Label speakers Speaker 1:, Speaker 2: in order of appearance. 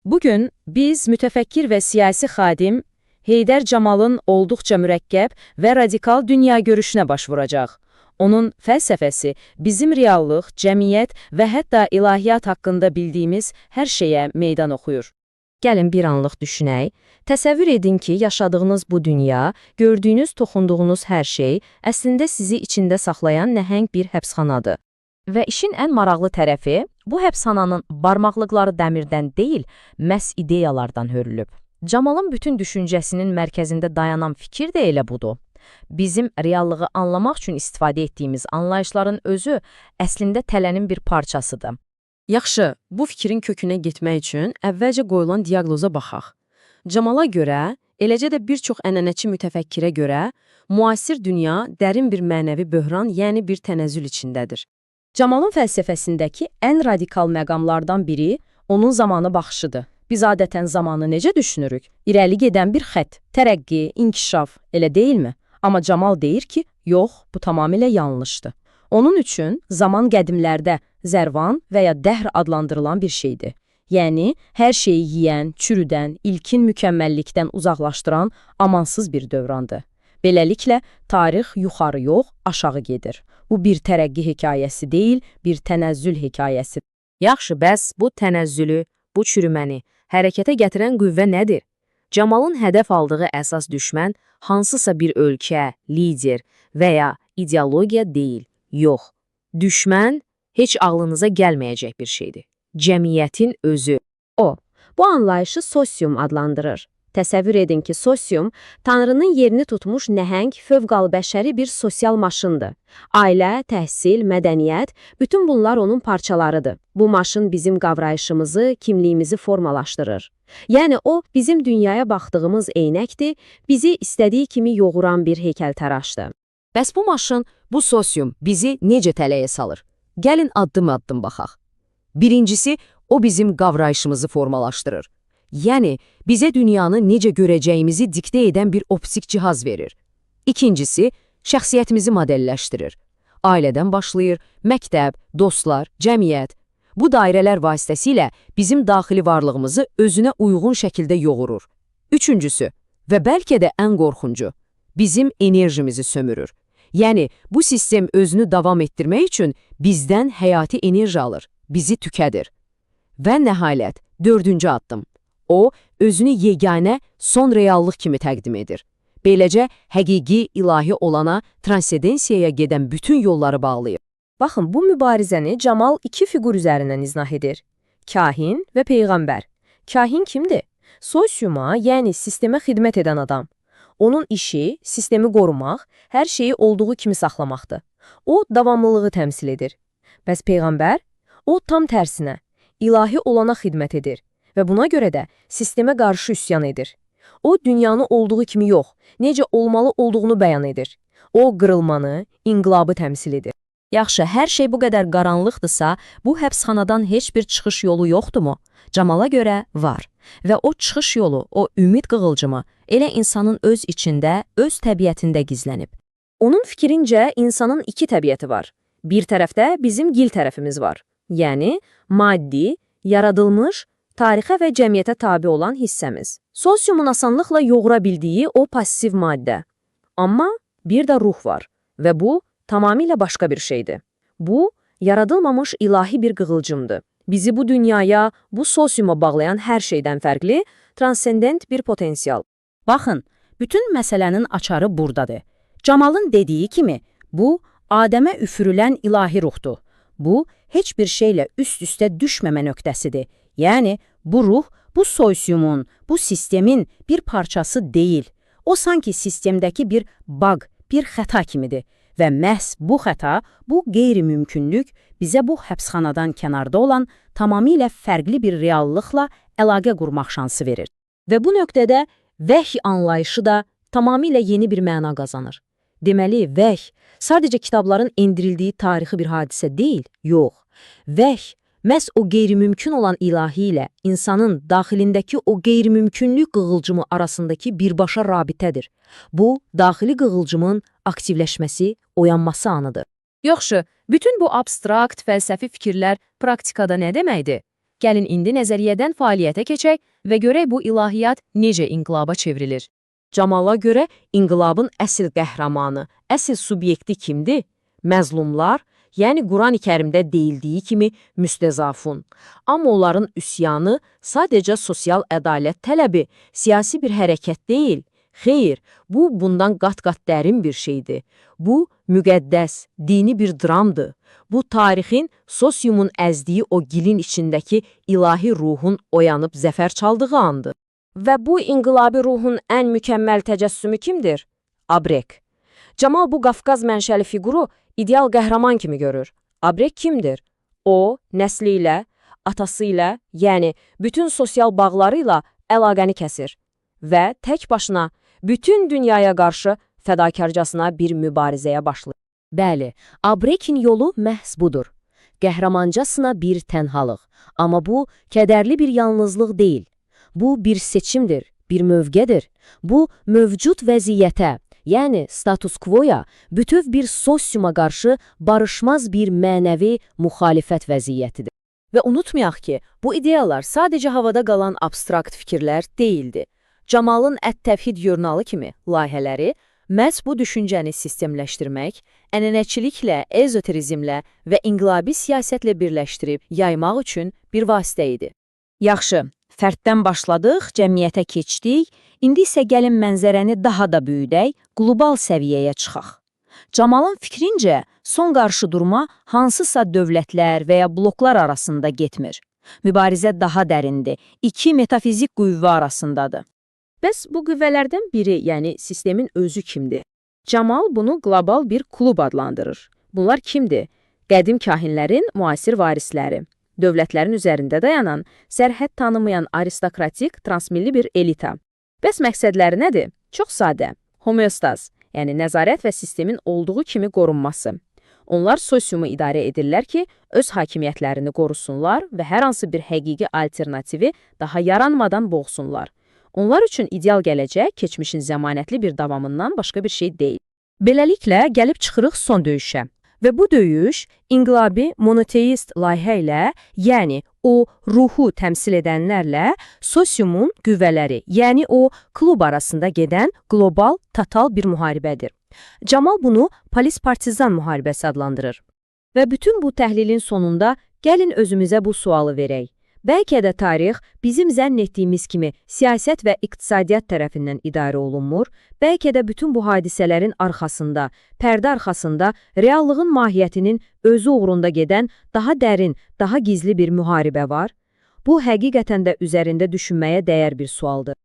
Speaker 1: Bugün biz mütefekkir ve siyasi xadim Heydər Camalın olduqca mürəkkəb və radikal dünya görüşünə başvuracaq. Onun fəlsəfəsi bizim reallıq, cəmiyyət və hətta ilahiyyat haqqında bildiyimiz hər şeyə meydan oxuyur.
Speaker 2: Gəlin bir anlıq düşünək. Təsəvvür edin ki, yaşadığınız bu dünya, gördüyünüz, toxunduğunuz hər şey əslində sizi içində saxlayan nəhəng bir həbsxanadır. Və işin ən maraqlı tərəfi, bu həbsxananın barmaqlıqları dəmirdən deyil, məhz ideyalardan hörülüb. Camalın bütün düşüncəsinin mərkəzində dayanan fikir də elə budur. Bizim reallığı anlamaq üçün istifadə etdiyimiz anlayışların özü əslində tələnin bir parçasıdır.
Speaker 1: Yaxşı, bu fikrin kökünə getmək üçün əvvəlcə qoyulan diaqnoza baxaq. Camala görə, eləcə də bir çox ənənəçi mütəfəkkirə görə, müasir dünya dərin bir mənəvi böhran, yəni bir tənəzzül içindədir. Camalın fəlsəfəsindəki ən radikal məqamlardan biri onun zamana baxışıdır. Biz adətən zamanı necə düşünürük? İrəli gedən bir xətt, tərəqqi, inkişaf, elə deyilmi? Amma Camal deyir ki, yox, bu tamamilə yanlışdır. Onun üçün zaman qədimlərdə zərvan və ya dəhr adlandırılan bir şeydir. Yəni, hər şeyi yeyən, çürüdən, ilkin mükəmməllikdən uzaqlaşdıran amansız bir dövrandır. Beləliklə, tarix yuxarı yox, aşağı gedir. Bu bir tərəqqi hekayəsi deyil, bir tənəzzül hekayəsi.
Speaker 2: Yaxşı, bəs bu tənəzzülü, bu çürüməni hərəkətə gətirən qüvvə nədir? Camalın hədəf aldığı əsas düşmən hansısa bir ölkə, lider və ya ideologiya deyil. Yox, düşmən heç ağlınıza gəlməyəcək bir şeydir. Cəmiyyətin özü.
Speaker 3: O, bu anlayışı sosium adlandırır. Təsəvvür edin ki, sosium, Tanrının yerini tutmuş nəhəng, fövqalbəşəri bir sosial maşındır. Ailə, təhsil, mədəniyyət, bütün bunlar onun parçalarıdır. Bu maşın bizim qavrayışımızı, kimliyimizi formalaşdırır. Yəni o, bizim dünyaya baxdığımız eynəkdir, bizi istədiyi kimi yoğuran bir heykəltaraşdır.
Speaker 2: Bəs bu maşın, bu sosium bizi necə tələyə salır? Gəlin addım-addım baxaq. Birincisi, o bizim qavrayışımızı formalaşdırır. Yəni, bizə dünyanı necə görəcəyimizi diktə edən bir optik cihaz verir. İkincisi, şəxsiyyətimizi modelləşdirir. Ailədən başlayır, məktəb, dostlar, cəmiyyət. Bu dairələr vasitəsilə bizim daxili varlığımızı özünə uyğun şəkildə yoğurur. Üçüncüsü, və bəlkə də ən qorxuncu, bizim enerjimizi sömürür. Yəni, bu sistem özünü davam etdirmək üçün bizdən həyati enerji alır, bizi tükədir. Və nəhayət, dördüncü addım. O, özünü yeganə, son reallıq kimi təqdim edir. Beləcə, həqiqi, ilahi olana, transcendensiyaya gedən bütün yolları bağlayır.
Speaker 1: Baxın, bu mübarizəni Camal iki fiqur üzərindən izah edir. Kahin və Peyğəmbər. Kahin kimdir? Sosiuma, yəni sistemə xidmət edən adam. Onun işi, sistemi qorumaq, hər şeyi olduğu kimi saxlamaqdır. O, davamlılığı təmsil edir. Bəs Peyğəmbər? O, tam tərsinə, ilahi olana xidmət edir. Və buna görə də sistemə qarşı üsyan edir. O, dünyanı olduğu kimi yox, necə olmalı olduğunu bəyan edir. O, qırılmanı, inqilabı təmsil edir.
Speaker 2: Yaxşı, hər şey bu qədər qaranlıqdırsa, bu həbsxanadan heç bir çıxış yolu yoxdurmu? Camala görə var. Və o çıxış yolu, o ümid qığılcımı elə insanın öz içində, öz təbiətində gizlənib.
Speaker 3: Onun fikrincə, insanın iki təbiəti var. Bir tərəfdə bizim gil tərəfimiz var. Yəni, maddi, yaradılmış, tarixə və cəmiyyətə tabi olan hissəmiz. Sosiumun asanlıqla yoğura bildiyi o pasiv maddə. Amma bir də ruh var və bu tamamilə başqa bir şeydir. Bu, yaradılmamış ilahi bir qığılcımdır. Bizi bu dünyaya, bu sosiuma bağlayan hər şeydən fərqli, transcendent bir potensial.
Speaker 4: Baxın, bütün məsələnin açarı buradadır. Camalın dediyi kimi, bu, Adəmə üfürülən ilahi ruhdur. Bu, heç bir şeylə üst-üstə düşməmə nöqtəsidir. Yəni, bu ruh, bu sosiumun, bu sistemin bir parçası deyil. O, sanki sistemdəki bir bug, bir xəta kimidir. Və məhz bu xəta, bu qeyri-mümkünlük bizə bu həbsxanadan kənarda olan tamamilə fərqli bir reallıqla əlaqə qurmaq şansı verir.
Speaker 3: Və bu nöqtədə vəhy anlayışı da tamamilə yeni bir məna qazanır. Deməli, vəhy sadəcə kitabların endirildiyi tarixi bir hadisə deyil, yox. Vəhy məhz o qeyri-mümkün olan ilahi ilə insanın daxilindəki o qeyri-mümkünlük qığılcımı arasındakı birbaşa rabitədir. Bu, daxili qığılcımın aktivləşməsi, oyanması anıdır.
Speaker 2: Yaxşı, bütün bu abstrakt, fəlsəfi fikirlər praktikada nə deməkdir?
Speaker 1: Gəlin indi nəzəriyyədən fəaliyyətə keçək və görək bu ilahiyyat necə inqilaba çevrilir.
Speaker 2: Camala görə inqilabın əsl qəhrəmanı, əsl subyekti kimdir? Məzlumlar, yəni Qurani-Kərimdə deyildiyi kimi müstəzafun. Amma onların üsyanı sadəcə sosial ədalət tələbi, siyasi bir hərəkət deyil. Xeyr, bu bundan qat-qat dərin bir şeydir. Bu, müqəddəs, dini bir dramdır. Bu, tarixin, sosiumun əzdiyi o gilin içindəki ilahi ruhun oyanıb zəfər çaldığı andır.
Speaker 3: Və bu inqilabi ruhun ən mükəmməl təcəssümü kimdir? Abrek. Camal bu Qafqaz mənşəli fiquru ideal qəhrəman kimi görür. Abrek kimdir? O, nəsli ilə, atası ilə, yəni bütün sosial bağları ilə əlaqəni kəsir və tək başına bütün dünyaya qarşı fədakarcasına bir mübarizəyə başlayır.
Speaker 2: Bəli, Abrekin yolu məhz budur. Qəhrəmancasına bir tənhalıq. Amma bu, kədərli bir yalnızlıq deyil. Bu, bir seçimdir, bir mövqedir. Bu, mövcud vəziyyətə, yəni status quo-ya, bütöv bir sosiuma qarşı barışmaz bir mənəvi müxalifət vəziyyətidir.
Speaker 4: Və unutmayaq ki, bu ideyalar sadəcə havada qalan abstrakt fikirlər deyildi. Camalın Ət-Təvhid jurnalı kimi layihələri məhz bu düşüncəni sistemləşdirmək, ənənəçiliklə, ezoterizmlə və inqilabi siyasətlə birləşdirib yaymaq üçün bir vasitə idi.
Speaker 3: Yaxşı, fərddən başladıq, cəmiyyətə keçdik, indi isə gəlin mənzərəni daha da böyüdək, qlobal səviyyəyə çıxaq. Camalın fikrincə, son qarşıdurma hansısa dövlətlər və ya bloklar arasında getmir. Mübarizə daha dərindir, iki metafizik qüvvə arasındadır.
Speaker 4: Bəs bu qüvvələrdən biri, yəni sistemin özü kimdir? Camal bunu qlobal bir klub adlandırır. Bunlar kimdir? Qədim kahinlərin müasir varisləri. Dövlətlərin üzərində dayanan, sərhəd tanımayan aristokratik, transmilli bir elita. Bəs məqsədləri nədir? Çox sadə. Homeostaz, yəni nəzarət və sistemin olduğu kimi qorunması. Onlar sosiumu idarə edirlər ki, öz hakimiyyətlərini qorusunlar və hər hansı bir həqiqi alternativi daha yaranmadan boğsunlar. Onlar üçün ideal gələcək keçmişin zəmanətli bir davamından başqa bir şey deyil. Beləliklə, gəlib çıxırıq son döyüşə. Və bu döyüş inqilabi monoteist layihə ilə, yəni o ruhu təmsil edənlərlə sosiumun qüvvələri, yəni o klub arasında gedən qlobal, total bir müharibədir. Camal bunu polis-partizan müharibəsi adlandırır. Və bütün bu təhlilin sonunda gəlin özümüzə bu sualı verək. Bəlkə də tarix bizim zənn etdiyimiz kimi siyasət və iqtisadiyyat tərəfindən idarə olunmur, bəlkə də bütün bu hadisələrin arxasında, pərdə arxasında reallığın mahiyyətinin özü uğrunda gedən daha dərin, daha gizli bir müharibə var. Bu həqiqətən də üzərində düşünməyə dəyər bir sualdır.